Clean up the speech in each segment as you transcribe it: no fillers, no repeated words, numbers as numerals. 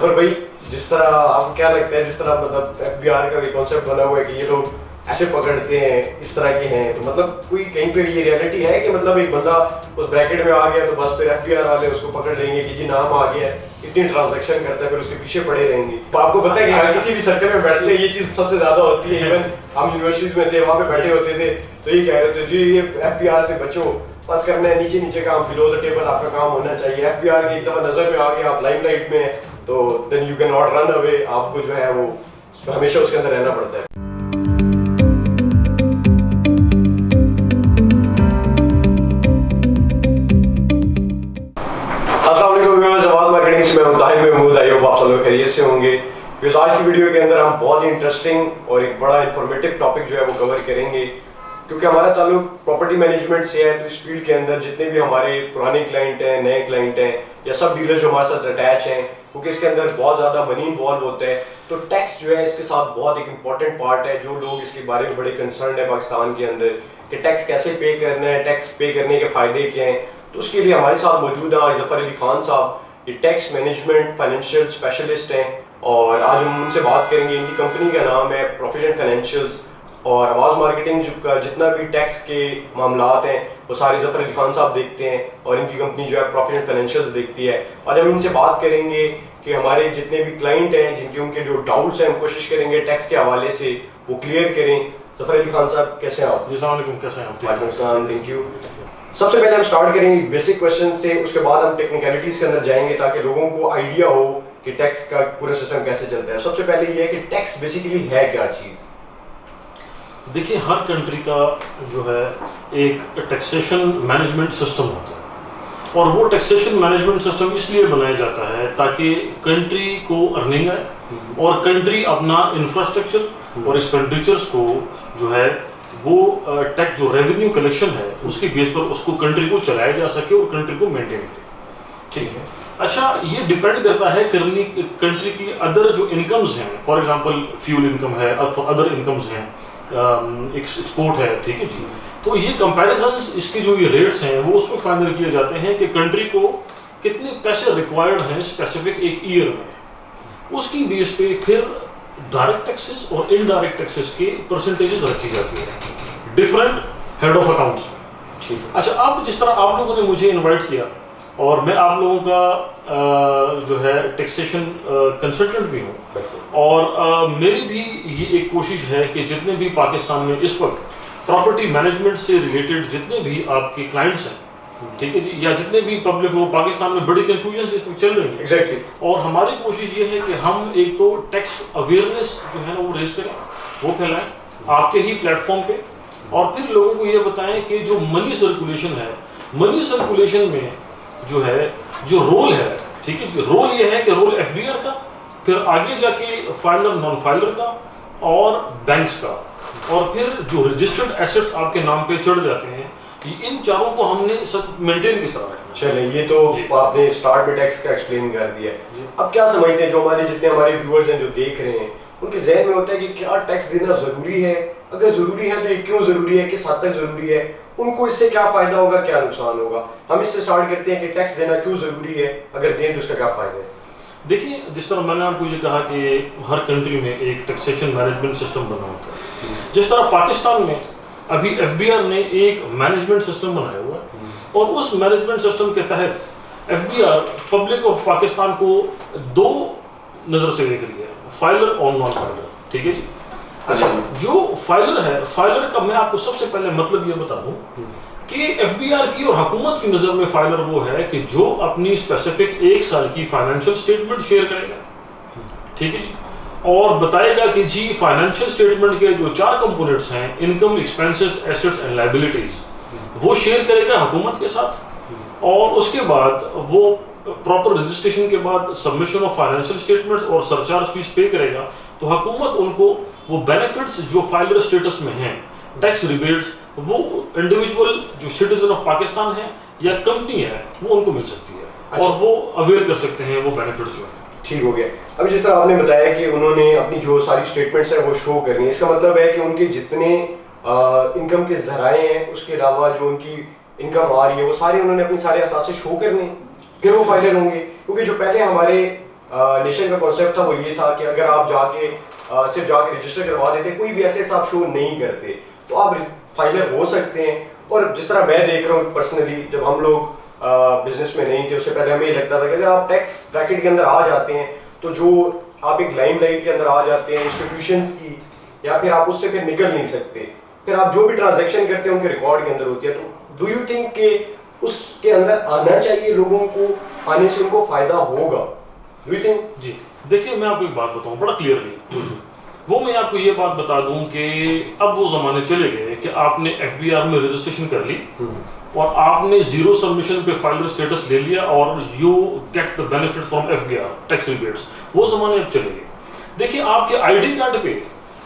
ظفر بھائی جس طرح آپ کو کیا لگتا ہے جس طرح مطلب ایف بی آر کا بھی کانسیپٹ بنا ہوا ہے کہ یہ لوگ ایسے پکڑتے ہیں اس طرح کے ہیں, تو مطلب کوئی کہیں پہ یہ ریئلٹی ہے کہ مطلب ایک بندہ اس بریکٹ میں آ گیا تو بس پھر ایف بی آر والے اس کو پکڑ لیں گے کہ جی نام آ گیا ہے, اتنی ٹرانزیکشن کرتا ہے, پھر اس کے پیچھے پڑے رہیں گے. تو آپ کو پتہ ہے کہ اگر کسی بھی سرکل میں بیٹھتے ہیں یہ چیز سب سے زیادہ ہوتی ہے. ایون ہم یونیورسٹیز میں تھے وہاں پہ بیٹھے ہوتے تھے تو یہ کہہ رہے تھے جی یہ ایف بی آر سے بچو, بس کرنا ہے نیچے نیچے کام, بلو دا ٹیبل آپ کا کام ہونا چاہیے. ایف بی آر کی ایک دفعہ نظر میں آ گیا آپ لائم لائٹ میں ہیں تو then you can not run away, آپ کو جو ہے وہ ہمیشہ اس کے اندر رہنا پڑتا ہے. السلام علیکم ویورز, آواز مارکیٹنگ سے میں ہوں طاہر محمود. آئی ہوپ آپ سب لوگ خیریت سے ہوں گے. آج کی ویڈیو کے اندر ہم بہت ہی انٹرسٹنگ اور ایک بڑا انفارمیٹیو ٹاپک جو ہے وہ کور کریں گے, کیونکہ ہمارا تعلق پراپرٹی مینجمنٹ سے ہے. تو اس فیلڈ کے اندر جتنے بھی ہمارے پرانے کلائنٹ ہیں, نئے کلائنٹ ہیں یا سب ڈیلر جو ہمارے ساتھ اٹیچ ہیں, کیونکہ اس کے اندر بہت زیادہ منی انوالو ہوتا ہے, تو ٹیکس جو ہے اس کے ساتھ بہت ایک امپورٹنٹ پارٹ ہے. جو لوگ اس کے بارے میں بڑے کنسرنڈ ہیں پاکستان کے اندر کہ ٹیکس کیسے پے کرنا ہے, ٹیکس پے کرنے کے فائدے کیا ہیں, تو اس کے لیے ہمارے ساتھ موجود ہیں آج ظفر علی خان صاحب. یہ ٹیکس مینجمنٹ فائنینشیل اسپیشلسٹ ہیں اور آج ہم ان سے بات کریں گے. ان کی کمپنی کا نام ہے پروفیشن فائنینشیلز, اور آواز مارکیٹنگ کا جتنا بھی ٹیکس کے معاملات ہیں وہ سارے ظفر علی خان صاحب دیکھتے ہیں اور ان کی کمپنی جو ہے پروفیشن فائنینشیلز دیکھتی ہے. اور ہم ان سے بات کریں گے کہ ہمارے جتنے بھی کلائنٹ ہیں جن کے ان کے جو ڈاؤٹس ہیں ہم کوشش کریں گے ٹیکس کے حوالے سے وہ کلیئر کریں. ظفر علی خان صاحب کیسے ہیں آپ؟ السلام علیکم, کیسے ہیں آپ؟ وعلیکم السلام, تھینک یو. سب سے پہلے ہم سٹارٹ کریں گے بیسک کویشچن سے, اس کے بعد ہم ٹیکنیکلٹیز کے اندر جائیں گے تاکہ لوگوں کو آئیڈیا ہو کہ ٹیکس کا پورا سسٹم کیسے چلتا ہے. سب سے پہلے یہ ہے کہ ٹیکس بیسیکلی ہے کیا چیز؟ دیکھیے, ہر کنٹری کا جو ہے ایک ٹیکسیشن مینجمنٹ سسٹم ہوتا ہے, اور وہ ٹیکسیشن مینجمنٹ سسٹم اس لیے بنایا جاتا ہے تاکہ کنٹری کو ارننگ آئے اور کنٹری اپنا انفراسٹرکچر اور ایکسپینڈیچرس کو جو ہے وہ ٹیکس جو ریونیو کلیکشن ہے اس کی بیس پر اس کو کنٹری کو چلایا جا سکے اور کنٹری کو مینٹین کرے. ٹھیک ہے. اچھا, یہ ڈیپینڈ کرتا ہے کنٹری کی ادر جو انکمز ہیں, فار ایگزامپل فیول انکم ہے, ادر انکمز ہیں, ایکسپورٹ ہے. ٹھیک ہے جی. تو یہ کمپیریزنس اس کے جو یہ ریٹس ہیں وہ اس کو فائنل کیے جاتے ہیں کہ کنٹری کو کتنے پیسے ریکوائرڈ ہیں اسپیسیفک ایک ایئر میں. اس کی بیس پہ پھر ڈائریکٹ ٹیکسز اور انڈائریکٹ ٹیکسز کی پرسنٹیجز رکھی جاتی ہیں ڈفرینٹ ہیڈ آف اکاؤنٹس میں. اچھا, اب جس طرح آپ لوگوں نے مجھے انوائٹ کیا اور میں آپ لوگوں کا جو ہے ٹیکسیشن کنسلٹنٹ بھی ہوں, اور میری بھی یہ ایک کوشش ہے کہ جتنے بھی پاکستان میں اس وقت پراپرٹی مینجمنٹ سے ریلیٹڈ جتنے بھی آپ کے کلائنٹس ہیں, ٹھیک ہے جی, یا جتنے بھی پبلک وہ پاکستان میں بڑی کنفیوژن اس وقت چل رہی ہے ایگزیکٹلی, اور ہماری کوشش یہ ہے کہ ہم ایک تو ٹیکس اویئرنیس جو ہے نا وہ ریز کریں, وہ پھیلائیں آپ کے ہی پلیٹ فارم پہ, اور پھر لوگوں کو یہ بتائیں کہ جو منی سرکولیشن ہے, منی سرکولیشن میں جو ہے جو رول ہے, ٹھیک ہے جی, رول یہ ہے کہ رول ایف بی آر کا, پھر آگے جا کے فائلر نان فائلر کا اور بینکس کا, اور پھر جو رجسٹرڈ ایسٹس آپ کے نام پہ چڑھ جاتے ہیں, ان چاروں کو ہم نے سب مینٹین کس طرح رکھنا. چلیں, یہ تو آپ نے اسٹارٹ میں ٹیکس کا ایکسپلین کر دیا. اب کیا سمجھتے ہیں جو ہمارے جتنے ہمارے ویورز ہیں جو دیکھ رہے ہیں, ان کے ذہن میں ہوتا ہے کہ کیا ٹیکس دینا ضروری ہے, اگر ضروری ہے تو یہ کیوں ضروری ہے, کس حد تک ضروری ہے, ان کو اس سے کیا فائدہ ہوگا, کیا نقصان ہوگا. ہم اس سے اسٹارٹ کرتے ہیں کہ ٹیکس دینا کیوں ضروری ہے, اگر دیں تو اس کا کیا فائدہ ہے. دیکھیے, جس طرح میں نے آپ کو یہ کہا کہ ہر کنٹری میں ایک ٹیکسیشن مینجمنٹ سسٹم بنا ہوتا ہے, جس طرح پاکستان میں ابھی ایف بی آر نے ایک مینجمنٹ سسٹم بنایا ہوا ہے, اور اس مینجمنٹ سسٹم کے تحت F B R public of Pakistan کو دو نظر سے دیکھ رہی ہے, فائلر اور نان فائلر. ٹھیک ہے جی. اچھا, جو فائلر ہے, فائلر کا میں آپ کو سب سے پہلے مطلب یہ بتا دوں کہ ایف بی آر کی اور حکومت کی نظر میں فائلر وہ ہے کہ جو اپنی اسپیسیفک ایک سال کی فائنینشیل اسٹیٹمنٹ شیئر کرے گا, ٹھیک ہے جی, اور بتائے گا کہ جی فائنینشیل اسٹیٹمنٹ کے جو 4 کمپوننٹس ہیں, income, expenses, assets and liabilities, وہ شیئر کرے گا حکومت کے ساتھ, اور اس کے بعد وہ پراپر رجسٹریشن کے بعد سبمیشن آف فائنینشیل اسٹیٹمنٹس اور سرچارج فیس پے کرے گا, تو حکومت ان کو وہ بینیفٹس جو فائلر اسٹیٹس میں ہیں, ٹیکس ریبیٹس, وہ انڈیویجول جو سٹیزن آف پاکستان ہے یا کمپنی ہے وہ ان کو مل سکتی ہے, اور وہ اویئر کر سکتے ہیں وہ بینیفٹس جو ہیں. ٹھیک ہو گیا. ابھی جس طرح آپ نے بتایا کہ انہوں نے اپنی جو ساری اسٹیٹمنٹس ہیں وہ شو کرنی ہے, اس کا مطلب ہے کہ ان کے جتنے انکم کے ذرائع ہیں, اس کے علاوہ جو ان کی انکم آ رہی ہے, وہ سارے انہوں نے اپنے سارے اثاثے شو کرنے, پھر وہ فائلر ہوں گے. کیونکہ جو پہلے ہمارے نیشن کا کانسیپٹ تھا وہ یہ تھا کہ اگر آپ جا کے صرف جا کے رجسٹر کروا دیتے, کوئی بھی ایسیٹس آپ شو نہیں کرتے, تو آپ فائلر ہو سکتے ہیں. اور جس طرح میں دیکھ رہا ہوں پرسنلی, جب ہم لوگ بزنس میں نہیں تھے اس سے پہلے ہمیں یہ لگتا تھا کہ اگر آپ ٹیکس بریکٹ کے اندر آ جاتے ہیں تو جو آپ ایک لائم لائٹ کے اندر آ جاتے ہیں انسٹیٹیوشنس کی, یا پھر آپ اس سے پھر نکل نہیں سکتے, پھر آپ جو بھی ٹرانزیکشن کرتے ہیں ان کے ریکارڈ کے اندر ہوتی ہے. تو ڈو یو تھنک کہ اس کے اندر آنا چاہیے لوگوں کو, آنے سے ان کو فائدہ ہوگا؟ Do you think? جی دیکھیے میں آپ کو ایک بات بتاؤں بڑا کلیئرلی, وہ میں آپ کو یہ بات بتا دوں کہ اب وہ زمانے چلے گئے کہ آپ نے ایف بی آر میں رجسٹریشن کر لی اور آپ نے زیرو سبمیشن پہ فائلر اسٹیٹس لے لیا اور you get the benefit from F B R tax rebates. وہ زمانے اب چلے گئے. دیکھیے آپ کے آئی ڈی کارڈ پہ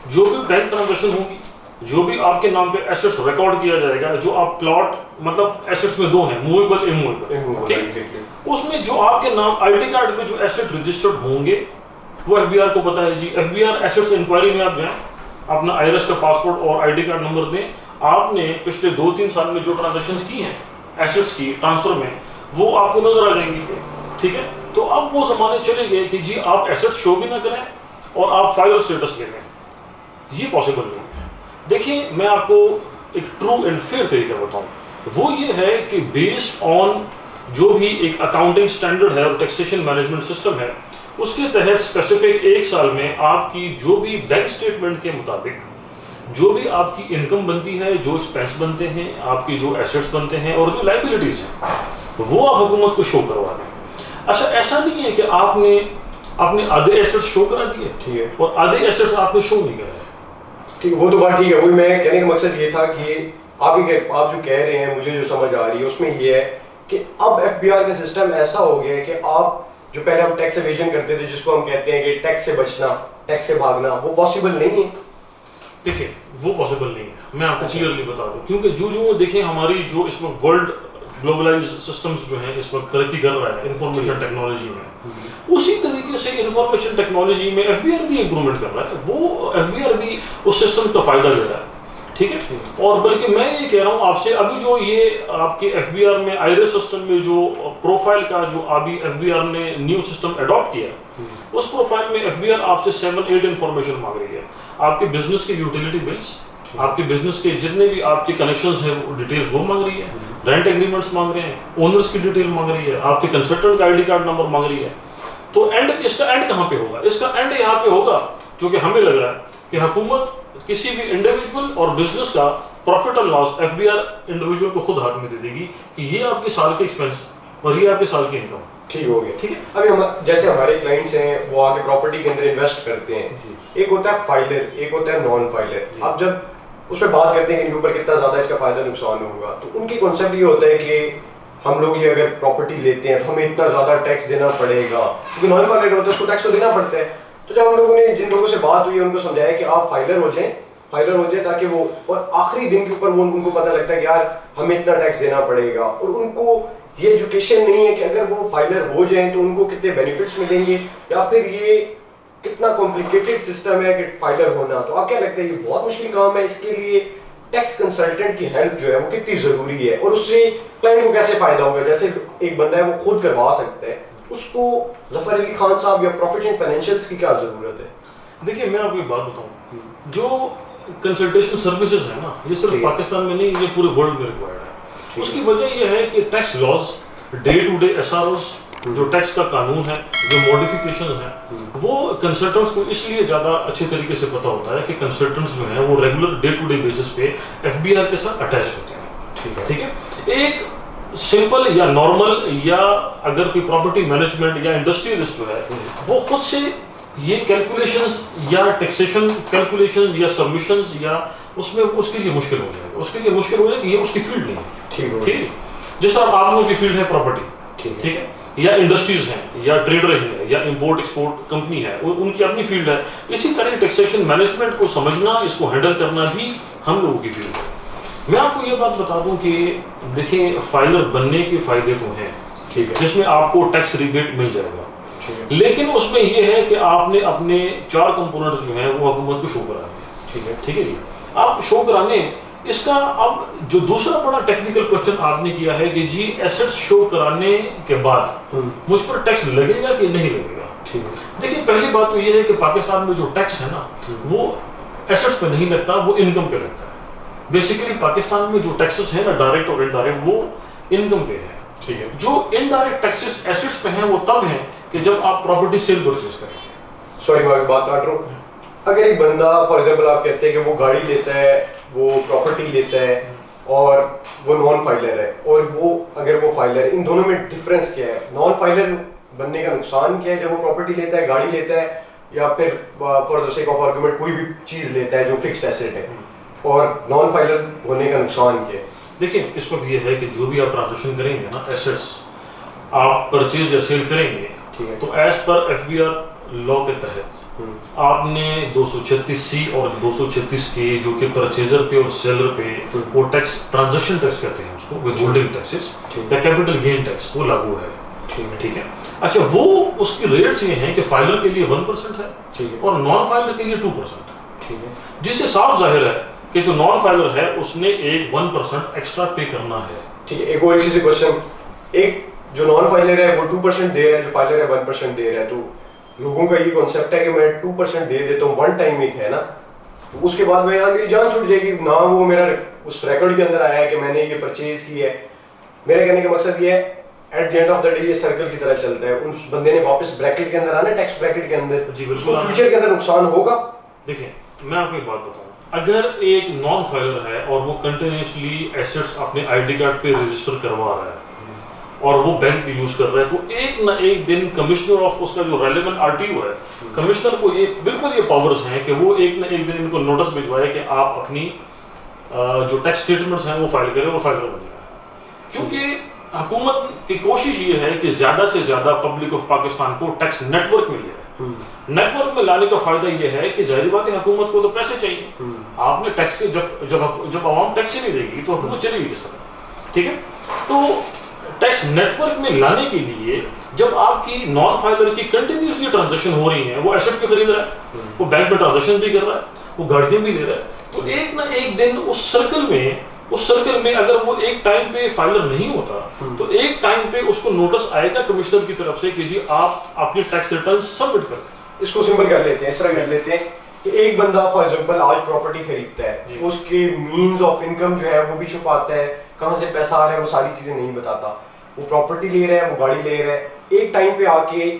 جو بھی بینک ٹرانزیکشن ہوں گی, جو بھی آپ کے نام پہ ایسٹس ریکارڈ کیا جائے گا, جو آپ پلاٹ مطلب ایسٹس میں دو ہیں, موویبل اموویبل, اس میں جو آپ کے نام آئی ڈی کارڈ پہ جو ایسٹ رجسٹرڈ ہوں گے وہ ایف بی آر کو پتا ہے. جی F B R assets inquiry میں آپ جائیں, اپنا آئرس کا پاسپورٹ اور آئی ڈی کارڈ نمبر دیں, آپ نے پچھلے 2-3 سال میں جو ٹرانزیکشن کی ہیں ایسٹس کی ٹرانسفر میں, وہ آپ کو نظر آ جائیں گی. ٹھیک ہے, تو اب وہ زمانے چلے گئے کہ جی آپ ایسٹ شو بھی نہ کریں اور آپ فائلر اسٹیٹس لے لیں. یہ پاسبل نہیں ہے. دیکھیے میں آپ کو ایک ٹرو اینڈ فیئر طریقہ بتاؤں, وہ یہ ہے کہ بیسڈ آن جو بھی ایک اکاؤنٹنگ اسٹینڈرڈ ہے اور ٹیکسیشن مینجمنٹ سسٹم ہے, اس کے تحت اسپیسیفک 1 سال میں آپ کی جو بھی بینک اسٹیٹمنٹ کے مطابق جو بھی آپ کی انکم بنتی ہے, جو ایکسپینس بنتے ہیں, آپ کی جو ایسٹس بنتے ہیں اور جو لائبلٹیز ہیں, وہ آپ حکومت کو شو کروا دیں. اچھا ایسا نہیں ہے کہ آپ نے اپنے آدھے ایسٹس شو کرا دیے اور آدھے ایسٹس آپ نے شو نہیں کرائے. ٹھیک, وہ تو بات ٹھیک ہے. وہی میں کہنے کا مقصد یہ تھا کہ آپ جو کہہ رہے ہیں, مجھے جو سمجھ آ رہی ہے اس میں یہ ہے کہ اب ایف بی آر کا سسٹم ایسا ہو گیا ہے کہ آپ جو پہلے ہم ٹیکس ایویژن کرتے تھے, جس کو ہم کہتے ہیں کہ ٹیکس سے بچنا, ٹیکس سے بھاگنا, وہ پاسبل نہیں ہے. دیکھیں وہ پاسبل نہیں ہے, میں آپ کو کلیئرلی بتا دوں, کیونکہ جو دیکھیں ہماری جو اس وقت ورلڈ گلوبلائز سسٹمز جو ہیں اس وقت ترقی کر رہا ہے انفارمیشن ٹیکنالوجی میں, اسی طریقے سے انفارمیشن ٹیکنالوجی میں ایف بی آر بھی امپرومنٹ کر رہا ہے. وہ ایف بی آر بھی اس سسٹم کا فائدہ لے رہا ہے. ٹھیک ہے, اور بلکہ میں یہ کہہ رہا ہوں آپ سے, ابھی جو یہ آپ کے ایف بی آر میں آئرس سسٹم میں جو پروفائل کا جو ابھی ایف بی آر نے نیو سسٹم اڈاپٹ کیا, اس پروفائل میں ایف بی آر آپ سے 7-8 انفارمیشن مانگ رہی ہے. آپ کے بزنس کے یوٹیلیٹی بلس, آپ کے بزنس کے جتنے بھی آپ کے کنیکشنز ہیں ڈیٹیلز وہ مانگ رہی ہے, رینٹ ایگریمنٹس مانگ رہے ہیں, اونرز کی ڈیٹیل مانگ رہی ہے, آپ کے کنسلٹنٹ کا آئی ڈی کارڈ نمبر مانگ رہی ہے. تو اس کا اینڈ کہاں پہ ہوگا؟ اس کا اینڈ یہاں پہ ہوگا جو کہ ہمیں لگ رہا ہے کہ حکومت کسی بھی انڈیویجول اور بزنس کا پروفٹ اور لاس ایف بی آر انڈیویجول کو خود ہاتھ میں دے دے گی کہ یہ آپ کے سال کے ایکسپینس اور یہ آپ کے سال کی انکم. ٹھیک ہو گیا. ٹھیک ہے, ابھی ہم جیسے ہمارے کلائنٹس ہیں وہ آگے پراپرٹی کے اندر انویسٹ کرتے ہیں, ایک ہوتا ہے فائلر, ایک ہوتا ہے نان فائلر. آپ جب اس پہ بات کرتے ہیں کہ ان کے اوپر کتنا زیادہ اس کا فائدہ نقصان ہوگا, تو ان کی کانسیپٹ یہ ہوتا ہے کہ ہم لوگ یہ اگر پراپرٹی لیتے ہیں تو ہمیں اتنا زیادہ ٹیکس دینا پڑے گا, کیونکہ نان فائلر ہوتا ہے اس کو ٹیکس تو دینا پڑتا ہے. تو جب ہم لوگوں نے جن لوگوں سے بات ہوئی ان کو سمجھایا کہ آپ فائلر ہو جائیں تاکہ وہ, اور آخری دن کے اوپر وہ ان کو پتہ لگتا ہے کہ یار ہمیں اتنا ٹیکس دینا پڑے گا, اور ان کو یہ ایجوکیشن نہیں ہے کہ اگر وہ فائلر ہو جائیں تو ان کو کتنے بینیفٹس ملیں گے, یا پھر یہ کتنا کمپلیکیٹڈ سسٹم ہے کہ فائلر ہونا. تو آپ کیا لگتا ہے یہ بہت مشکل کام ہے, اس کے لیے ٹیکس کنسلٹنٹ کی ہیلپ جو ہے وہ کتنی ضروری ہے, اور اس سے کلائنٹ کو کیسے فائدہ ہوگا؟ جیسے ایک بندہ ہے وہ خود کروا سکتا ہے, اس کو ظفر علی خان صاحب یا پروفیشنل فائنینشیلس کی کیا ضرورت ہے؟ دیکھیے میں آپ کو ایک بات بتاؤں, جو کنسلٹیشن سروسز ہیں نا, یہ صرف پاکستان میں نہیں, یہ پورے ورلڈ میں ریکوائرڈ ہے. اس کی وجہ یہ ہے کہ tax laws, day to day S R Os, جو ٹیکس کا قانون ہے, جو موڈیفیکیشن ہے, وہ کنسلٹنٹس کو اس لیے زیادہ اچھے طریقے سے پتہ ہوتا ہے کہ کنسلٹنٹس جو ہیں وہ regular day to day basis پہ ایف بی آر کے ساتھ اٹیچ ہوتے ہیں. ٹھیک ہے, ایک سمپل یا نارمل یا اگر کوئی پراپرٹی مینجمنٹ یا انڈسٹریلسٹ جو ہے وہ خود سے یہ کیلکولیشنز یا ٹیکسیشن کیلکولیشنز یا سبمیشنز یا اس میں اس کے لیے مشکل ہو جائے گا, اس کے لیے مشکل ہو جائے گا, یہ اس کی فیلڈ نہیں ہے. ٹھیک ہے, جس طرح آپ لوگوں کی فیلڈ ہے پراپرٹی, ٹھیک ہے, یا انڈسٹریز ہیں, یا ٹریڈر ہیں, یا امپورٹ ایکسپورٹ کمپنی ہے, ان کی اپنی فیلڈ ہے. اسی طرح ٹیکسیشن مینجمنٹ کو سمجھنا, اس کو ہینڈل کرنا بھی ہم لوگوں کی فیلڈ ہے. میں آپ کو یہ بات بتا دوں کہ دیکھیں فائلر بننے کے فائدے تو ہیں, ٹھیک ہے, جس میں آپ کو ٹیکس ریبیٹ مل جائے گا, لیکن اس میں یہ ہے کہ آپ نے اپنے 4 کمپوننٹس جو ہیں وہ حکومت کو شو کرانے ہیں. ٹھیک ہے جی, آپ شو کرانے. اس کا اب جو دوسرا بڑا ٹیکنیکل کوشچن آپ نے کیا ہے کہ جی ایسٹس شو کرانے کے بعد مجھ پر ٹیکس لگے گا کہ نہیں لگے گا. دیکھیے پہلی بات تو یہ ہے کہ پاکستان میں جو ٹیکس ہے نا وہ ایسٹس پہ نہیں لگتا, وہ انکم پہ لگتا ہے. بیسیکلی پاکستان میں جو ٹیکسز ہیں نا ڈائریکٹ اور انڈائریکٹ وہ انکم پہ ہے. جو انڈائریکٹ ٹیکسز ایسٹس پہ ہیں وہ تب ہیں کہ جب آپ پراپرٹی سیل پرچیز کریں گے. سوری میں بات کاٹ رہا ہوں. اگر ایک بندہ فار ایگزامپل آپ کہتے ہیں کہ وہ گاڑی لیتا ہے, وہ پراپرٹی لیتا ہے اور وہ نان فائلر ہے, اور وہ اگر وہ فائلر ہے, ان دونوں میں ڈفرینس کیا ہے؟ نان فائلر بننے کا نقصان کیا ہے جب وہ پراپرٹی لیتا ہے, گاڑی لیتا ہے, یا پھر for the sake of argument کوئی بھی چیز لیتا ہے جو فکسڈ ایسیٹ ہے, اور نان فائلر ہونے کا نقصان کیا ہے؟ دیکھیں اس وقت یہ ہے کہ جو بھی آپ ٹرانزیکشن کریں گے نا ایسٹس آپ پرچیز یا سیل کریں گے تو ایز پر FBR لا کے تحت آپ نے 236C اور 236K جو کہ پرچیزر پہ اور سیلر پہ وہ ٹیکس ٹرانزیکشن ٹیکس کہتے ہیں اس کو, ود ہولڈنگ ٹیکسز یا کیپٹل گین ٹیکس, وہ لاگو ہے. ٹھیک ہے. اچھا وہ اس کی ریٹس یہ ہیں کہ فائلر کے لیے 1% ہے اور نان فائلر کے لیے 2% ہے. جس سے صاف ظاہر ہے کہ جو نان فائلر ہے اس نے ایک 1% ایکسٹرا پے کرنا ہے. ٹھیک ہے. ایک اور اسی سے کوشچن, ایک جو نان فائلر ہے وہ 2% دے رہا ہے, جو فائلر ہے 1% دے رہا ہے, تو لوگوں کا یہ کانسیپٹ ہے کہ میں 2% دے دیتا ہوں, ون ٹائم ایک ہے نا, تو اس کے بعد میں میری جان چھوٹ جائے گی نہ, وہ میرا اس ریکارڈ کے اندر آیا ہے کہ میں نے یہ پرچیز کی ہے. میرے کہنے کا مقصد یہ ہے at the end of the day یہ سرکل کی طرح چلتا ہے, اس بندے نے واپس بریکٹ کے اندر آنا, ٹیکس بریکٹ کے اندر, اس کو فیوچر کے اندر نقصان ہوگا. دیکھیں میں آپ کو ایک بات بتاؤں, اگر ایک نان فائلر ہے اور وہ کنٹینیوسلی ایسٹس اپنے ID کارڈ پہ رجسٹر کروا رہا ہے اور وہ بینک پہ یوز کر رہا ہے, تو ایک نہ ایک دن کمشنر آف اس کا جو ریلیونٹ RTO ہے, کمشنر کو یہ بالکل یہ پاورز ہیں کہ وہ ایک نہ ایک دن ان کو نوٹس بھجوائے کہ آپ اپنی جو ٹیکس اسٹیٹمنٹس ہیں وہ فائل کریں اور فائلر بن جائیں. کیونکہ حکومت کی کوشش یہ ہے کہ زیادہ سے زیادہ پبلک آف پاکستان کو ٹیکس نیٹ ورک میں لے آئے. نیٹ ورک میں لانے کا فائدہ یہ ہے کہ ظاہر بات ہے حکومت کو تو پیسے چاہیے. آپ نے ٹیکس کے جب عوام ٹیکس ہی نہیں دے گی تو حکومت چلے گی کس طرح؟ ٹھیک ہے. تو ٹیکس نیٹ ورک میں لانے کے لیے جب آپ کی نان فائلر کی کنٹینیوسلی ٹرانزیکشن ہو رہی ہیں, وہ ایسٹ بھی خرید رہا ہے, وہ بینک میں ٹرانزیکشن بھی کر رہا ہے, وہ گاڑیاں بھی لے رہا ہے, تو ایک نہ ایک دن اس سرکل میں اگر وہ ایک ٹائم پہ فائلر نہیں ہوتا تو ایک ٹائم پہ اس کو نوٹس آئے گا کمشنر کی طرف سے کہ جی آپ اپنی ٹیکس ریٹرن سبمٹ کر دیں. اس کو سمپل کر لیتے ہیں, اس طرح کر لیتے ہیں کہ ایک بندہ فار ایگزامپل آج پراپرٹی خریدتا ہے, اس کے مینز آف انکم جو ہے وہ بھی چھپاتا ہے, کہاں سے پیسہ آ رہا ہے وہ ساری چیزیں نہیں بتاتا. وہ پراپرٹی لے رہا ہے, وہ گاڑی لے رہا ہے, ایک ٹائم پہ آ کے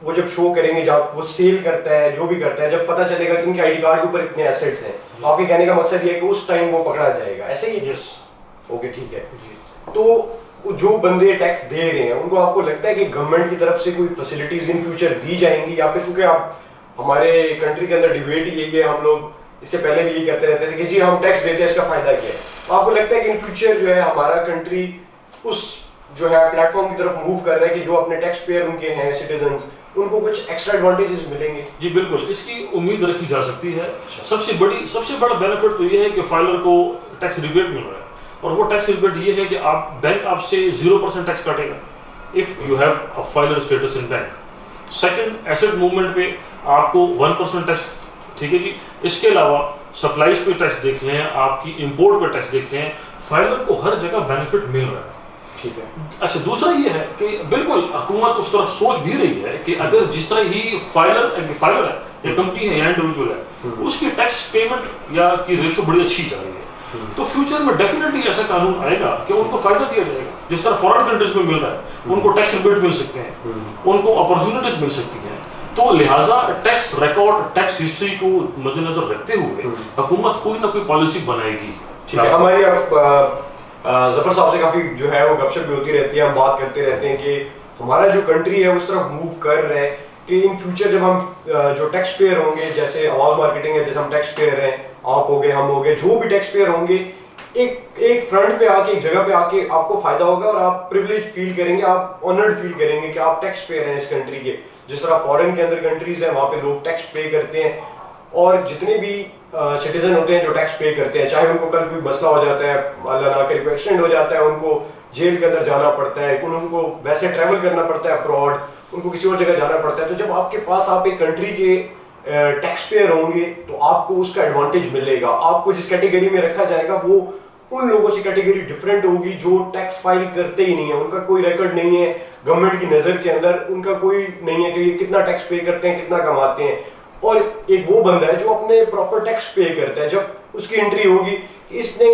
وہ جب شو کریں گے, جب وہ سیل کرتا ہے, جو بھی کرتا ہے, جب پتہ چلے گا کہ ان کے ID کارڈ کے اوپر اتنے ایسیٹس ہیں, آپ کے کہنے کا مقصد یہ ہے کہ اس ٹائم وہ پکڑا جائے گا, ایسے ہی؟ یس. اوکے ٹھیک ہے. تو جو بندے ٹیکس دے رہے ہیں ان کو آپ کو لگتا ہے کہ گورنمنٹ کی طرف سے کوئی فیسلٹیز ان فیوچر دی جائیں گی, یا پھر چونکہ آپ ہمارے کنٹری کے اندر ڈیبیٹ ہی یہی ہے, ہم لوگ اس سے پہلے بھی یہی کرتے رہتے تھے کہ جی ہم ٹیکس دیتے ہیں اس کا فائدہ کیا ہے, آپ کو لگتا ہے کہ ان فیوچر جو ہے ہمارا کنٹری اس جو ہے پلیٹ فارم کی طرف موو کر رہا ہے کہ جو اپنے ٹیکس پیئر ان کے ہیں سٹیزنز, ان کو کچھ ایکسٹرا ایڈوانٹیجز ملیں گے؟ جی بالکل, اس کی امید رکھی جا سکتی ہے. سب سے بڑا بینیفٹ تو یہ ہے کہ فائلر کو ٹیکس ریبیٹ مل رہا ہے, اور وہ ٹیکس ریبیٹ یہ ہے کہ بینک آپ سے 0% ٹیکس کاٹے گا if you have a filer status in bank. Second, asset movement پہ آپ کو 1% ٹیکس. ٹھیک ہے جی. اس کے علاوہ سپلائز پہ ٹیکس دیکھ لیں, آپ کی امپورٹ پہ ٹیکس دیکھ لیں, فائلر کو ہر جگہ بینیفٹ مل رہا ہے. ٹھیک ہے. اچھا دوسرا یہ ہے کہ بالکل حکومت اس طرف سوچ بھی رہی ہے کہ اگر جس طرح ہی فائلر ہے یا کمپنی ہے یا انڈیویجول ہے, اس کی ٹیکس پیمنٹ یا کی ریشو بڑی اچھی جا رہی ہے, تو فیوچر میں ڈیفینیٹلی ایسا قانون آئے گا کہ ان کو فائدہ دیا جائے گا. جس طرح فورن کنٹریز میں مل رہا ہے, ان کو ٹیکس ریبیٹ مل سکتے ہیں, ان کو اپرچونیٹیز مل سکتی ہیں. تو لہٰذا ٹیکس ریکارڈ, ٹیکس ہسٹری کو مد نظر رکھتے ہوئے حکومت کوئی نہ کوئی پالیسی بنائے گی. ٹھیک ہے. ہماری ظفر صاحب سے کافی جو ہے وہ گپ شپ بھی ہوتی رہتی ہے, ہم بات کرتے رہتے ہیں کہ ہمارا جو کنٹری ہے اس طرف موو کر رہا ہے کہ ان فیوچر جب ہم جو ٹیکس پیئر ہوں گے, جیسے آواز مارکیٹنگ ہے, جیسے ہم ٹیکس پیئر ہیں, آپ ہو گئے, ہم ہو گئے, جو بھی ٹیکس پیئر ہوں گے, ایک فرنٹ پہ آ کے, ایک جگہ پہ آ کے آپ کو فائدہ ہوگا اور آپ پریولیج فیل کریں گے, آپ آنرڈ فیل کریں گے کہ آپ ٹیکس پیئر ہیں اس کنٹری کے. جس طرح فارن کے اندر کنٹریز ہیں وہاں پہ لوگ ٹیکس پے کرتے ہیں, اور جتنے بھی سٹیزن ہوتے ہیں جو ٹیکس پے کرتے ہیں, چاہے ان کو کل کوئی مسئلہ ہو جاتا ہے, اللہ نہ کرے کوئی ایکسیڈنٹ ہو جاتا ہے, ان کو جیل کے اندر جانا پڑتا ہے, ان کو ویسے ٹریول کرنا پڑتا ہے ابراڈ, ان کو کسی اور جگہ جانا پڑتا ہے, تو جب آپ کے پاس آپ ایک کنٹری کے ٹیکس پیئر ہوں گے تو آپ کو اس کا ایڈوانٹیج ملے گا. آپ کو جس کیٹیگری میں رکھا جائے گا وہ ان لوگوں سے کیٹیگری ڈفرینٹ ہوگی جو ٹیکس فائل کرتے ہی نہیں ہیں, ان کا کوئی ریکارڈ نہیں ہے, گورنمنٹ کی نظر کے اندر ان کا کوئی نہیں ہے کہ یہ کتنا ٹیکس پے کرتے ہیں, کتنا کماتے ہیں. اور ایک وہ بندہ ہے جو اپنے پراپر ٹیکس پے کرتا ہے, جب اس کی انٹری ہوگی کہ اس نے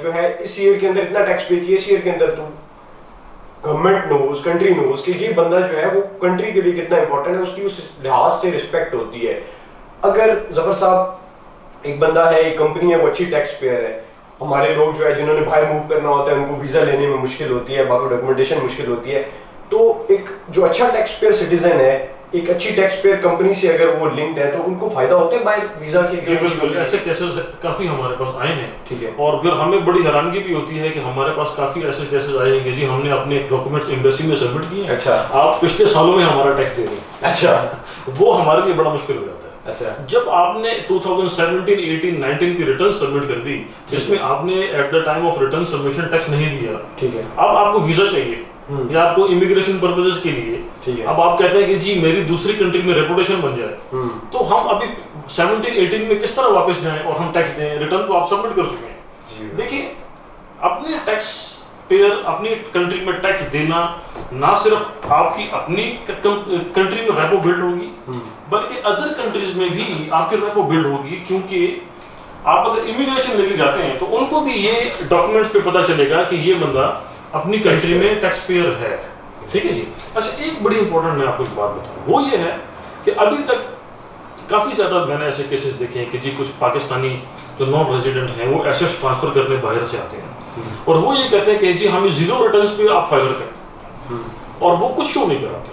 جو ہے اس ایئر کے اندر اتنا ٹیکس پے کیا, اس ایئر کے اندر تو گورنمنٹ نوز, کنٹری نوز کہ یہ بندہ جو ہے وہ کنٹری کے لیے کتنا امپورٹنٹ ہے, اس کی اس لحاظ سے رسپیکٹ ہوتی ہے. اگر ظفر صاحب ایک بندہ ہے, ایک کمپنی ہے, وہ اچھی ٹیکس پیئر ہے, ہمارے لوگ جو ہے جنہوں نے باہر موو کرنا ہوتا ہے ان کو ویزا لینے میں مشکل ہوتی ہے, باقی ڈاکومنٹیشن مشکل ہوتی ہے, تو ایک جو اچھا ٹیکس پیئر سٹیزن ہے, ایک اچھی ٹیکس پیئر کمپنی سے اگر وہ لنکڈ ہے تو ان کو فائدہ ہوتا ہے باہر ویزا کے. بالکل ایسے کیسز کافی ہمارے پاس آئے ہیں. ٹھیک ہے. اور پھر ہمیں بڑی حیرانگی بھی ہوتی ہے کہ ہمارے پاس کافی ایسے کیسز آئے ہیں کہ جی ہم نے اپنے ڈاکومنٹس ایمبیسی میں سبمٹ کیے ہیں, اچھا آپ پچھلے سالوں میں ہمارا ٹیکس دے دیں. اچھا, وہ ہمارے لیے بڑا مشکل ہو جاتا ہے. اچھا, جب آپ نے 2017, 18, 19 کی ریٹرن سبمٹ کر دی جس میں آپ نے at the time of return submission tax نہیں دیا, ٹھیک ہے, اب آپ کو ویزا چاہیے یا آپ کو امیگریشن پرپزز کے لیے, ٹھیک ہے, اب آپ کہتے ہیں کہ جی میری دوسری کنٹری میں ریپوٹیشن بن جائے, تو ہم ابھی 17, 18 میں کس طرح واپس جائیں اور ہم ٹیکس دیں؟ ریٹرن تو آپ سبمٹ کر چکے ہیں. دیکھیے اپنے ٹیکس پیئر اپنی کنٹری میں ٹیکس دینا نہ صرف آپ کی اپنی کنٹری میں ریپو بلڈ ہوگی بلکہ ادر کنٹریز میں بھی آپ کی ریپو بلڈ ہوگی, کیونکہ آپ اگر امیگریشن لے کے جاتے ہیں تو ان کو بھی یہ ڈاکومنٹس پہ پتہ چلے گا کہ یہ بندہ اپنی کنٹری میں ٹیکس پیئر ہے. ٹھیک ہے جی. اچھا ایک بڑی امپورٹنٹ میں آپ کو ایک بات بتاؤں, وہ یہ ہے کہ ابھی تک کافی زیادہ میں نے ایسے کیسز دیکھے ہیں کہ جی کچھ پاکستانی جو نان ریزیڈنٹ ہیں وہ ایسیٹس ٹرانسفر کرنے باہر سے آتے ہیں اور وہ یہ کہتے ہیں کہ جی ہمیں 0 ریٹرنس پہ آپ فائل کریں, اور وہ کچھ شو نہیں کراتے.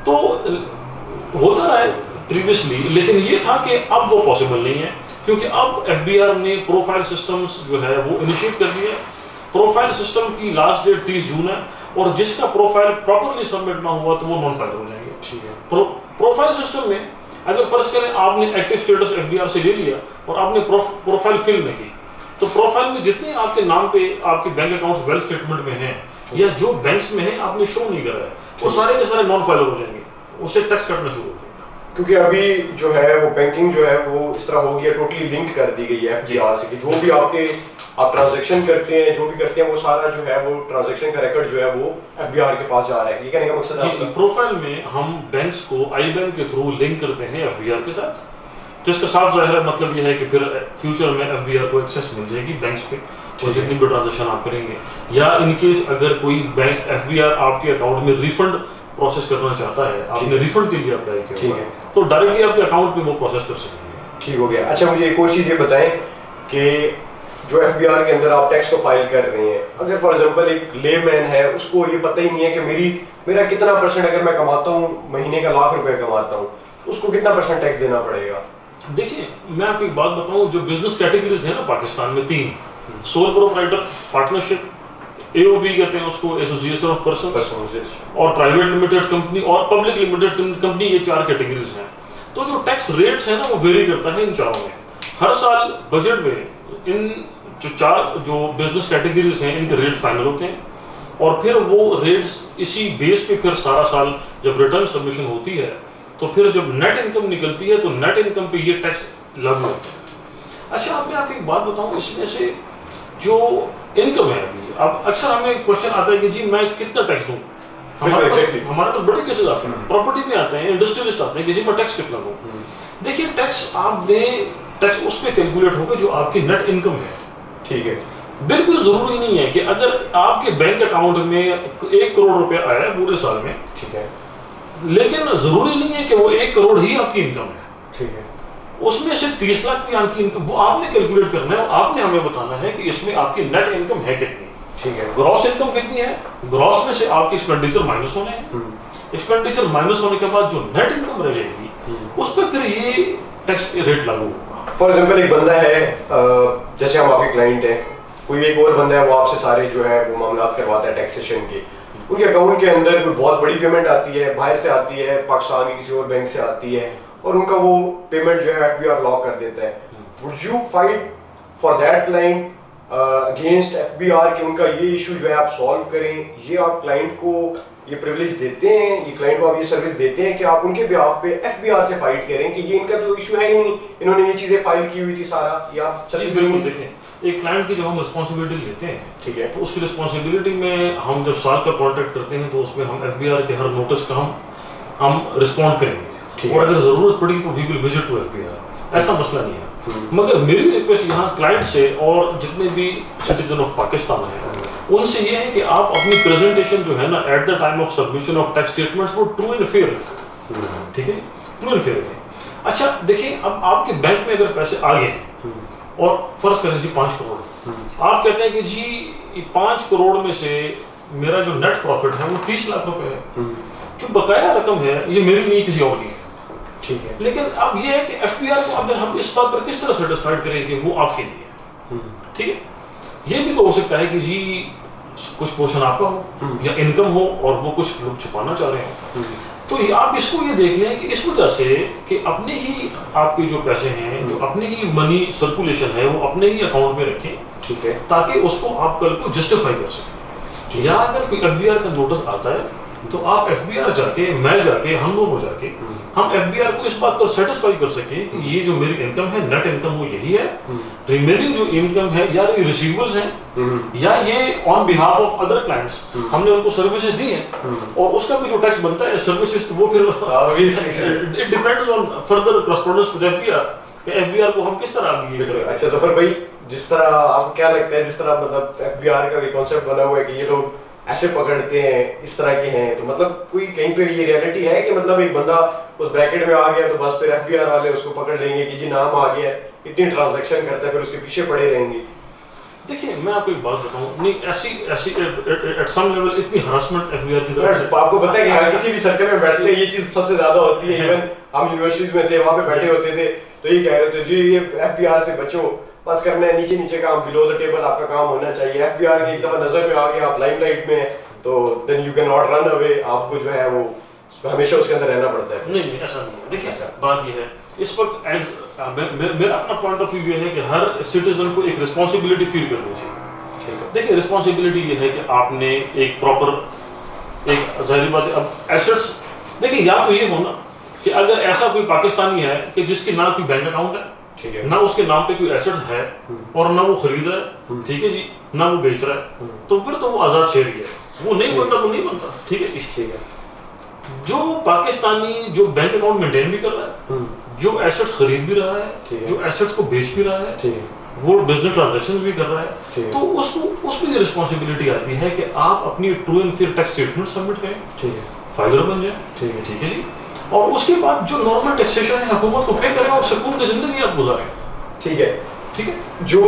تو ہوتا رہا ہے پریویسلی, لیکن یہ تھا کہ اب وہ پاسبل نہیں ہے کیونکہ اب ایف بی آر نے پروفائل سسٹمز جو ہے وہ انیشیٹ کر دیے. پروفائل سسٹم کی لاسٹ ڈیٹ 30 جون ہے, اور جس کا پروفائل پراپرلی سبمٹ نہ ہوا تو وہ نان فائل ہو جائیں گے. ٹھیک ہے. پروفائل سسٹم میں اگر فرض کریں آپ نے active status F B R سے لے لیا اور آپ نے پروفائل فل نہیں کی, تو پروفائل میں جتنے آپ کے نام پہ آپ کے بینک اکاؤنٹ ویلتھ اسٹیٹمنٹ میں ہیں یا جو بینکس میں ہیں آپ نے شو نہیں کرا ہے, وہ سارے کے سارے نان فائلر ہو جائیں گے, اس سے ٹیکس کٹنا شروع ہو جائے گا. کیونکہ ابھی جو ہے وہ بینکنگ جو ہے وہ اس طرح ہو گیا, ٹوٹلی لنک کر دی گئی ہے ایف بی آر سے, کہ جو بھی آپ ٹرانزیکشن کرتے ہیں, جو بھی کرتے ہیں, وہ سارا جو ہے وہ ٹرانزیکشن کا ریکارڈ جو ہے وہ ایف بی آر کے پاس جا رہا ہے. یہ کہنے کا مقصد ہے جی پروفائل میں ہم بینکس کو آئی بین کے تھرو لنک کرتے ہیں ایف بی آر کے ساتھ, تو اس کا صاف ظاہر مطلب یہ ہے کہ پھر فیوچر میں ایف بی آر کو ایکسیس مل جائے گی بینکس پہ, اور جتنی بھی ٹرانزیکشن آپ کریں گے, یا ان کیس اگر کوئی بینک ایف بی آر آپ کے اکاؤنٹ میں ریفنڈ پروسیس کرنا چاہتا ہے, آپ نے ریفنڈ کے لیے اپلائی کیا ہے, تو ڈائریکٹلی آپ کے اکاؤنٹ پہ وہ پروسیس کر سکتے ہیں. ٹھیک ہو گیا. اچھا مجھے ایک اور چیز یہ بتائیں کہ جو ایف بی آر کے اندر آپ ٹیکس تو فائل کر رہے ہیں, اگر فار ایگزامپل ایک لے مین ہے, اس کو یہ پتہ ہی نہیں ہے کہ میرا کتنا پرسنٹ, اگر میں کماتا ہوں مہینے کا ₹1,00,000 کماتا ہوں, اس کو کتنا پرسنٹ ٹیکس دینا پڑے گا؟ دیکھیے میں آپ کو ایک بات بتاؤں, جو بزنس کیٹیگریز ہیں نا پاکستان میں 3, سول پروپرائٹر, پارٹنرشپ, اے او پی کہتے ہیں اس کو, ایسوسیشن آف پرسنز, اور پرائیویٹ لمیٹڈ کمپنی اور پبلک لمیٹڈ کمپنی, یہ 4 کیٹیگریز ہیں. تو جو ٹیکس ریٹس ہیں نا وہ ویری کرتا ہے ان چاروں میں. ہر سال بجٹ میں ان جو 4 جو بزنس کیٹیگریز ہیں ان کے ریٹس فائنل ہوتے ہیں, اور پھر وہ ریٹس اسی بیس پہ پھر سارا سال جب ریٹرن سبمیشن ہوتی ہے تو پھر جب نیٹ انکم نکلتی ہے تو نیٹ انکم پہ یہ ٹیکس لاگو ہوتا ہے. اچھا اب میں آپ کو ایک بات بتاؤں, اس میں سے جو انکم ہے ابھی, اب اکثر ہمیں کوشچن آتا ہے کہ جی میں کتنا ٹیکس دوں. ہمارے پاس بڑے کیسز آتے ہیں, پراپرٹی میں آتے ہیں, انڈسٹریلسٹ آتے ہیں کہ جی میں ٹیکس کتنا دوں. دیکھیے ٹیکس آپ نے ٹیکس اس پہ کیلکولیٹ ہوگا جو آپ کی نیٹ انکم ہے. ٹھیک ہے. بالکل ضروری نہیں ہے کہ اگر آپ کے بینک اکاؤنٹ میں 1 کروڑ روپے آیا ہے پورے سال میں, ٹھیک ہے, لیکن ضروری نہیں ہے کہ وہ 1 کروڑ ہی آپ کی انکم ہے. ٹھیک ہے. اس میں سے 30 لاکھ بھی آپ کی انکم, وہ آپ نے کیلکولیٹ کرنا ہے اور آپ نے ہمیں بتانا ہے کہ اس میں آپ کی نیٹ انکم ہے کتنی. ٹھیک ہے. گراس انکم کتنی ہے, گراس میں سے آپ کی ایکسپینڈیچر مائنس ہونے ہیں, ایکسپینڈیچر مائنس ہونے کے بعد جو نیٹ انکم رہ جائے گی اس پہ پھر یہ ٹیکس ریٹ لاگو ہوگا. فار ایگزامپل ایک بندہ ہے, جیسے ہم آپ کے کلائنٹ ہیں, کوئی ایک اور بندہ ہے وہ آپ سے سارے جو ہے وہ معاملات کرواتا ہے ٹیکسیشن کے, ان کے اکاؤنٹ کے اندر کوئی بہت بڑی پیمنٹ آتی ہے, باہر سے آتی ہے, پاکستان کی کسی اور بینک سے آتی ہے, اور ان کا وہ پیمنٹ جو ہے ایف بی آر لاک کر دیتا ہے. Would you fight for that client against F B R کہ ان کا یہ ایشو جو ہے آپ سالو کریں؟ یہ آپ کلائنٹ کو یہ پریولیج دیتے ہیں, یہ کلائنٹ کو آپ یہ سروس دیتے ہیں کہ آپ ان کے بیہاف پہ ایف بی آر سے فائٹ کریں کہ یہ ان کا تو ایشو ہے ہی نہیں, انہوں نے یہ چیزیں فائل کی ہوئی تھی سارا, یا جی بالکل. دیکھیں ایک کلائنٹ کی جب ہم رسپانسبلٹی لیتے ہیں ٹھیک ہے تو اس کی رسپانسبلٹی میں ہم جب سال کا کانٹریکٹ کرتے ہیں تو اس میں ہم ایف بی آر کے ہر نوٹس کا ہم رسپونڈ کریں گے اور اگر ضرورت پڑی تو we will visit to F B R, ایسا مسئلہ نہیں ہے. مگر میری ریکویسٹ یہاں کلائنٹ سے اور جتنے بھی سٹیزن آف پاکستان ہیں ان سے یہ ہے کہ آپ اپنی پریزنٹیشن جو ہے نا at the time of submission of tax statements وہ ٹرو اینڈ فیئر رکھیں. ٹھیک ہے، ٹرو اینڈ فیئر رکھیں. اچھا دیکھیں، اب آپ کے بینک میں اگر پیسے آ گئے اور فرض کریں جی 5 کروڑ، آپ کہتے ہیں کہ جی 5 کروڑ میں سے میرا جو نیٹ پروفٹ ہے وہ 30 لاکھ روپے ہے، جو بقایا رقم ہے یہ میری نہیں کسی اور کی ہے. ٹھیک ہے، لیکن اب یہ ہے کہ ایف پی آر کو اب ہم اس بات پر کس طرح سیٹسفائڈ کریں کہ وہ آپ کے لیے ہے. ٹھیک ہے، یہ بھی تو ہو سکتا ہے کہ جی کچھ پورشن آپ کا ہو یا انکم ہو اور وہ کچھ لوگ چھپانا چاہ رہے ہیں. تو آپ اس کو یہ دیکھ لیں کہ اس وجہ سے کہ اپنے ہی آپ کے جو پیسے ہیں، جو اپنے ہی منی سرکولیشن ہے وہ اپنے ہی اکاؤنٹ میں رکھیں. ٹھیک ہے، تاکہ اس کو آپ کل کو جسٹیفائی کر سکیں. یا اگر کوئی ایف بی آر کا نوٹس آتا ہے تو آپ ایف بی آر جا کے، میں جا کے، ہم دونوں جا کے ہم ایف بی آر کو اس بات پر سیٹسفائی کر سکیں کہ یہ جو میری انکم ہے، نیٹ انکم وہ یہی ہے، ریمیننگ جو انکم ہے یا یہ ریسیوبلز ہیں یا یہ آن بہاف آف ادر کلائنٹس ہم نے ان کو سروسز دی ہیں اور اس کا بھی جو ٹیکس بنتا ہے سروسز تو وہ پھر it depends on further correspondence with F B R کہ ایف بی آر کو ہم کس طرح آگے کریں. اچھا ظفر بھائی، جس طرح آپ کو کیا لگتا ہے، جس طرح مطلب ایف بی آر کا بھی کانسیپٹ بنا ہوا ہے کہ یہ لوگ ایسے پکڑتے ہیں، اس طرح کے ہیں، تو مطلب کوئی کہیں پہ یہ ریئلٹی ہے کہ مطلب ایک بندہ اس بریکٹ میں آ گیا تو بس پھر ایف بی آر والے اس کو پکڑ لیں گے کہ جی نام آ گیا ہے، اتنی ٹرانزیکشن کرتا ہے، پھر اس کے پیچھے پڑے رہیں گے؟ دیکھیے میں آپ کو ایک بات بتاؤں، نہیں ایسی ایٹ سم لیول اتنی ہراسمنٹ ایف بی آر کی طرف سے آپ کو پتہ ہے کہ ہر کسی بھی سرکل میں بیٹھتے ہیں یہ چیز سب سے زیادہ ہوتی ہے. ایون ہم یونیورسٹیز میں تھے، وہاں پہ بیٹھے ہوتے تھے تو یہ کہہ رہے تھے جی یہ ایف بی آر سے بچو، بس کرنا ہے نیچے نیچے کام، بلو دا ٹیبل آپ کا کام ہونا چاہیے. ایف بی آر کی ایک دفعہ نظر میں آ گیا، آپ لائم لائٹ میں ہیں تو then you can not run away, آپ کو جو ہے وہ ہمیشہ اس کے اندر رہنا پڑتا ہے. نہیں ایسا نہیں ہے. دیکھیے بات یہ ہے اس وقت ایز میرا اپنا پوائنٹ آف ویو یہ ہے کہ ہر سٹیزن کو ایک رسپانسبلٹی فیل کرنی چاہیے. دیکھیے رسپانسبلٹی یہ ہے کہ آپ نے ایک پراپر ایک ظاہری بات ہے اب ایسٹس دیکھیے یا تو یہ ہونا کہ اگر ایسا کوئی پاکستانی ہے کہ جس کے نام کوئی بینک اکاؤنٹ ہے، نہ اس کے نام پہ کوئی ایسٹ ہے اور نہ وہ خرید رہا ہے، ٹھیک ہے جی، نہ وہ بیچ رہا ہے، تو پھر تو وہ آزاد شہری ہے. وہ نہیں بنتا تو نہیں بنتا. ٹھیک ہے، ٹھیک ہے. جو پاکستانی جو بینک اکاؤنٹ مینٹین بھی کر رہا ہے، جو ایسٹس خرید بھی رہا ہے، جو ایسٹس کو بیچ بھی رہا ہے، وہ بزنس ٹرانزیکشن بھی کر رہا ہے، تو اس پہ یہ رسپانسبلٹی آتی ہے کہ آپ اپنی true and fair tax statement submit کریں، فائلر بن جائیں. ٹھیک ہے جی. اور اس کے بعد جو نارمل ٹیکسیشن ہے حکومت کو پے کریں اور سکون کی زندگی آپ گزاریں. ٹھیک ہے، ٹھیک ہے. جو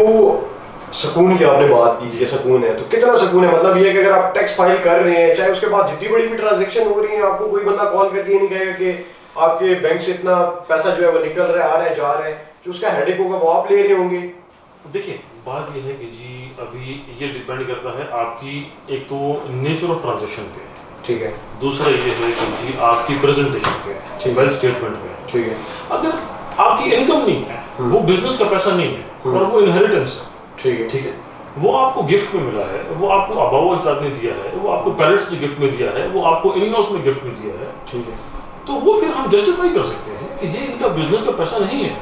سکون کی آپ نے بات کی، یہ سکون ہے تو کتنا سکون ہے؟ مطلب یہ ہے کہ اگر آپ ٹیکس فائل کر رہے ہیں، چاہے اس کے بعد جتنی بڑی بھی ٹرانزیکشن ہو رہی ہے، آپ کو کوئی بندہ کال کر کے یہ نہیں کہے گا کہ آپ کے بینک سے اتنا پیسہ جو ہے وہ نکل رہا ہے، آ رہا ہے، جا رہا ہے، جو اس کا ہیڈ ایک ہوگا وہ آپ لے رہے ہوں گے. دیکھیے بات یہ ہے کہ جی ابھی یہ ڈیپینڈ کرتا ہے آپ کی ایک تو نیچر آف ٹرانزیکشن پہ، ٹھیک ہے، دوسرا یہ ہے کہ جی آپ کی پریزنٹیشن پہ، ویلتھ اسٹیٹمنٹ پہ. ٹھیک ہے. اگر آپ کی انکم نہیں ہے، وہ بزنس کا پیسہ نہیں ہے اور وہ انہیریٹنس ہے، ٹھیک ہے، وہ آپ کو گفٹ میں ملا ہے، وہ آپ کو آباء و اجداد نے دیا ہے، وہ آپ کو پیرنٹس نے گفٹ میں دیا ہے، وہ آپ کو ان لاز نے گفٹ میں دیا ہے، ٹھیک ہے، تو وہ پھر ہم جسٹیفائی کر سکتے ہیں کہ یہ ان کا بزنس کا پیسہ نہیں ہے.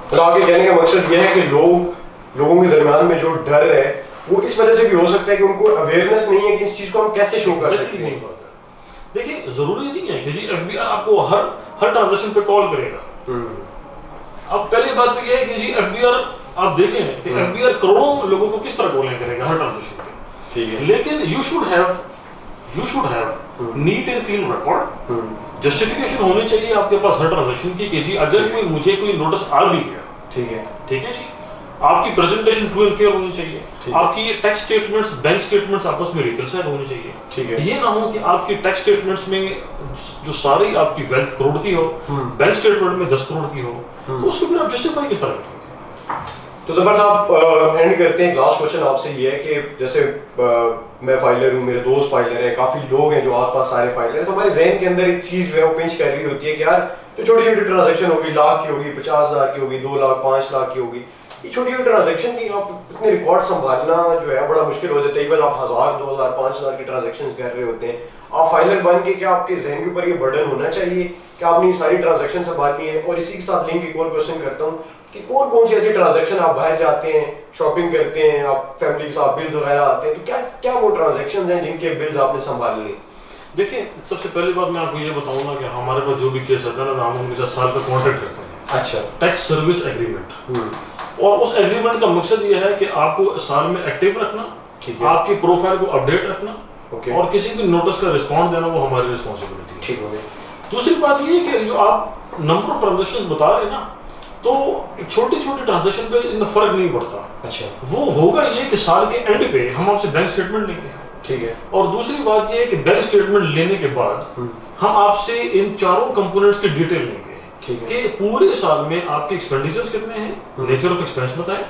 تو آپ کے کہنے کا مقصد یہ ہے کہ لوگوں کے درمیان میں جو ڈر ہے وہ اس وجہ سے بھی ہو سکتا ہے کہ ان کو اویئرنیس نہیں ہے کہ اس چیز کو ہم کیسے شو کر سکتے ہیں. دیکھیے ضروری نہیں ہے کہ جی ایف بی آر آپ کو ہر ٹرانزیکشن پہ کال کرے گا. اب پہلی بات تو یہ ہے کہ جی ایف بی آر آپ دیکھیں کہ ایف بی آر کروڑوں لوگوں کو کس طرح کالیں کرے گا ہر ٹرانزیکشن پہ. ٹھیک ہے، لیکن you should have neat and clean record. Justification ہونی چاہیے آپ کے پاس ہر ٹرانزیکشن کی کہ جی اگر مجھے کوئی نوٹس آ بھی گیا، ٹھیک ہے جی، آپ کی پریزنٹیشن ٹرو اینڈ فیئر ہونی چاہیے، آپ کی یہ ٹیکس اسٹیٹمنٹس بینک اسٹیٹمنٹس آپس میں ریکلسائل ہونی چاہیے. ٹھیک ہے، یہ یہ نہ ہو کہ آپ کی ٹیکس اسٹیٹمنٹس میں جو ساری آپ کی ویلتھ کروڑ کی ہو، بینک اسٹیٹمنٹ میں 10 کروڑ کی ہو، تو اس کو پھر آپ جسٹیفائی کس طرح کریں گے؟ تو ظفر صاحب اینڈ کرتے ہیں. لاسٹ کوشچن آپ سے یہ ہے کہ جیسے میں فائلر ہوں، میرے دوست فائلر ہیں، کافی لوگ ہیں جو آس پاس سارے فائلر ہیں، تو ہمارے ذہن کے اندر ایک چیز جو ہے وہ پنچ کر رہی ہوتی ہے کہ یار جو چھوٹی چھوٹی ٹرانزیکشن ہوگی، لاکھ کی ہوگی، 50,000 کی ہوگی، 2 لاکھ 5 لاکھ کی ہوگی، یہ چھوٹی چھوٹی ٹرانزیکشن کی آپ اتنے ریکارڈ سنبھالنا جو ہے بڑا مشکل ہو جاتا ہے. ایون آپ 1,000 2,000 5,000 کی ٹرانزیکشن کر رہے ہوتے ہیں، آپ فائنل بن کے کیا آپ کے ذہن کے اوپر یہ برڈن ہونا چاہیے کہ آپ نے یہ ساری ٹرانزیکشن سنبھالنی ہے؟ اور اسی کے ساتھ لنک ایک اور کوشچن کرتا ہوں کہ کون سی ایسی ٹرانزیکشن آپ باہر جاتے ہیں شاپنگ کرتے ہیں آپ فیملی کے ساتھ بلز وغیرہ آتے ہیں تو کیا وہ ٹرانزیکشن ہیں جن کے بلز آپ نے سنبھال لی؟ دیکھیں سب سے پہلی بات میں آپ کو یہ بتاؤں گا کہ ہمارے پاس جو بھی کیس آتا ہے نا ہم ان کے ساتھ سال کا کانٹریکٹ کرتے ہیں. اچھا. Tax service agreement. اور اس ایگریمنٹ کا مقصد یہ ہے کہ آپ کو سال میں ایکٹیو رکھنا, آپ کی پروفائل کو اپڈیٹ رکھنا, اور کسی بھی نوٹس کا رسپانس دینا وہ ہماری رسپانسبلٹی ہے. ٹھیک ہو گیا. دوسری بات یہ ہے کہ جو آپ نمبر آف ٹرانزیکشن بتا رہے ہیں نا تو چھوٹی چھوٹی ٹرانزیکشن پہ اتنا فرق نہیں پڑتا. اچھا. وہ ہوگا یہ کہ سال کے اینڈ پہ ہم آپ سے بینک اسٹیٹمنٹ لیں گے. ٹھیک ہے. اور دوسری بات یہ ہے کہ بینک اسٹیٹمنٹ لینے کے بعد ہم آپ سے ان چاروں کمپوننٹس کی ڈیٹیل لیں گے کہ پورے سال میں آپ کے ایکسپینڈیچرز کتنے ہیں, نیچر آف ایکسپینس بتائیں,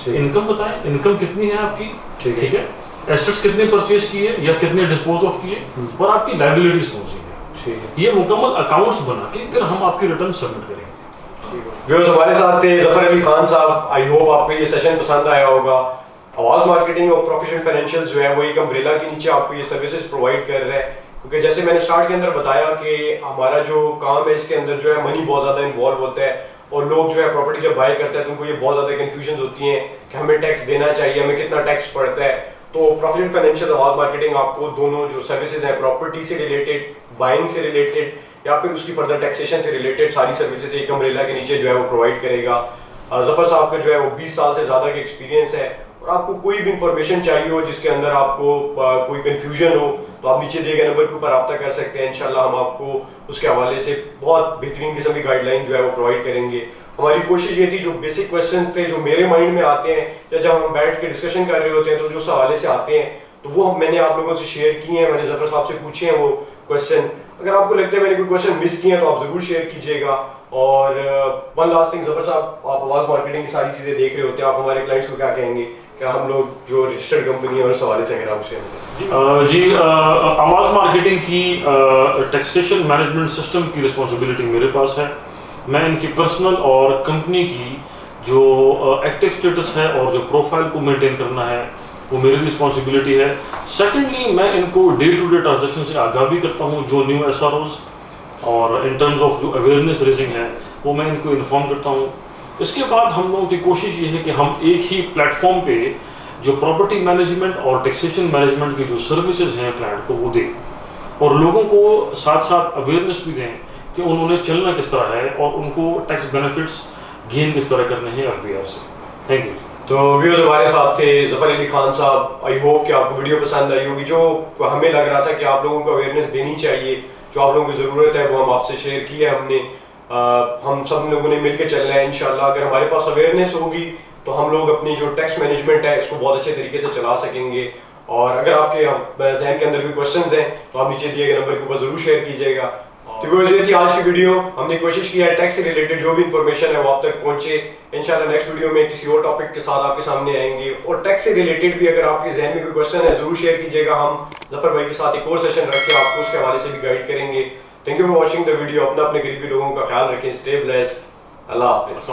انکم بتائیں, انکم کتنی ہے آپ کی, ٹھیک ہے, ایسٹس کتنے پرچیز کیے یا کتنے ڈسپوز آف کیے, اور آپ کی لائبلٹیز کون سی ہیں. یہ مکمل اکاؤنٹس بنا کے پھر ہم آپ کی ریٹرن سبمٹ کریں گے. ویورز ہمارے ساتھ تھے ظفر علی خان صاحب. آئی ہوپ آپ کو یہ سیشن پسند آیا ہوگا. آواز مارکیٹنگ اور پروفیشنل فائنینشیل جو ہے وہ ایک امبریلا کے نیچے آپ کو یہ سروسز پرووائڈ کر رہا ہے, کیونکہ جیسے میں نے اسٹارٹ کے اندر بتایا کہ ہمارا جو کام ہے اس کے اندر جو ہے منی بہت زیادہ انوالو ہوتا ہے, اور لوگ جو ہے پراپرٹی جب بائی کرتے ہیں تو ان کو یہ بہت زیادہ کنفیوژنز ہوتی ہیں کہ ہمیں ٹیکس دینا چاہیے, ہمیں کتنا ٹیکس پڑتا ہے. تو پروفیشنل فائنینشیل آواز مارکیٹنگ آپ کو دونوں جو سروسز ہیں پراپرٹی سے ریلیٹڈ, بائنگ سے ریلیٹڈ یا پھر اس کی فردر ٹیکسیشن سے ریلیٹڈ ساری سروسز ایک امبریلا کے نیچے جو ہے وہ پرووائڈ کرے گا. ظفر صاحب کا جو ہے وہ 20 سال سے زیادہ کا ایکسپیرینس ہے, اور آپ کو کوئی بھی انفارمیشن چاہیے ہو جس کے اندر آپ کو کوئی کنفیوژن ہو تو آپ نیچے دیے گئے نمبر کے اوپر رابطہ کر سکتے ہیں. انشاءاللہ ہم آپ کو اس کے حوالے سے بہت بہترین قسم کی گائیڈ لائن جو ہے وہ پرووائڈ کریں گے. ہماری کوشش یہ تھی جو بیسک کویسچنز تھے جو میرے مائنڈ میں آتے ہیں یا جب ہم بیٹھ کے ڈسکشن کر رہے ہوتے ہیں تو جو اس حوالے سے آتے ہیں تو وہ میں نے آپ لوگوں سے شیئر کیے ہیں, میں نے ظفر صاحب سے پوچھے ہیں وہ کویسچن. اگر آپ کو لگتا ہے میں نے کوئی کویسچن مس کیے ہیں تو آپ ضرور شیئر کیجیے گا. اور ون لاسٹ تھنگ, ظفر صاحب آپ آواز مارکیٹنگ کی ساری چیزیں دیکھ رہے ہوتے ہیں, آپ ہمارے کلائنٹس کو کیا کہیں گے کہ ہم لوگ جو رجسٹرڈ کمپنی ہے اس حوالے سے اگر آپ شیئر جی, آواز مارکیٹنگ کی ٹیکسیشن مینجمنٹ سسٹم کی رسپانسبلٹی میرے پاس ہے. میں ان کی پرسنل اور کمپنی کی جو ایکٹیو اسٹیٹس ہے اور جو پروفائل کو مینٹین کرنا ہے وہ میری رسپانسبلٹی ہے. سیکنڈلی میں ان کو ڈے ٹو ڈے ٹرانزیکشن سے آگاہ بھی کرتا ہوں, جو نیو ایس آر اوز اور ان ٹرمز آف جو اویئرنیس ریزنگ ہے وہ میں ان کو انفارم کرتا ہوں. اس کے بعد ہم لوگوں کی کوشش یہ ہے کہ ہم ایک ہی پلیٹ فارم پہ جو پراپرٹی مینجمنٹ اور ٹیکسیشن مینجمنٹ کی جو سروسز ہیں کلائنٹ کو وہ دیں, اور لوگوں کو ساتھ ساتھ اویئرنیس بھی دیں کہ انہوں نے چلنا کس طرح ہے اور ان کو ٹیکس بینیفٹس گین کس طرح کرنے ہیں ایف بی آر سے. Thank you. تو ویورز ہمارے ساتھ تھے ظفر علی خان صاحب. آئی ہوپ کہ آپ کو ویڈیو پسند آئی ہوگی. جو ہمیں لگ رہا تھا کہ آپ لوگوں کو اویئرنیس دینی چاہیے, جو آپ لوگوں کی ضرورت ہے وہ ہم آپ سے شیئر کی ہے ہم نے. ہم سب لوگوں نے مل کے چلنا ہے انشاءاللہ. اگر ہمارے پاس اویئرنیس ہوگی تو ہم لوگ اپنی جو ٹیکس مینجمنٹ ہے اس کو بہت اچھے طریقے سے چلا سکیں گے. اور اگر آپ کے ذہن کے اندر کوئی کویسچنز ہیں تو آپ نیچے دیے گئے نمبر کے اوپر ضرور شیئر کیجیے گا. تو ویورز یہ تھی آج کی ویڈیو. ہم نے کوشش کی ہے ٹیکس سے ریلیٹڈ جو بھی انفارمیشن ہے وہ آپ تک پہنچے. انشاءاللہ نیکسٹ ویڈیو میں کسی اور ٹاپک کے ساتھ آپ کے سامنے آئیں گے. اور ٹیکس سے ریلیٹڈ بھی اگر آپ کے ذہن میں کوئی کویسچن ہے ضرور شیئر کیجیے گا. ہم ظفر بھائی کے ساتھ ایک اور سیشن رکھ کے آپ کو اس کے حوالے سے بھی گائیڈ کریں گے. Thank you for watching the video. اپنے قریبی لوگوں کا خیال رکھیں. Stay blessed. اللہ حافظ.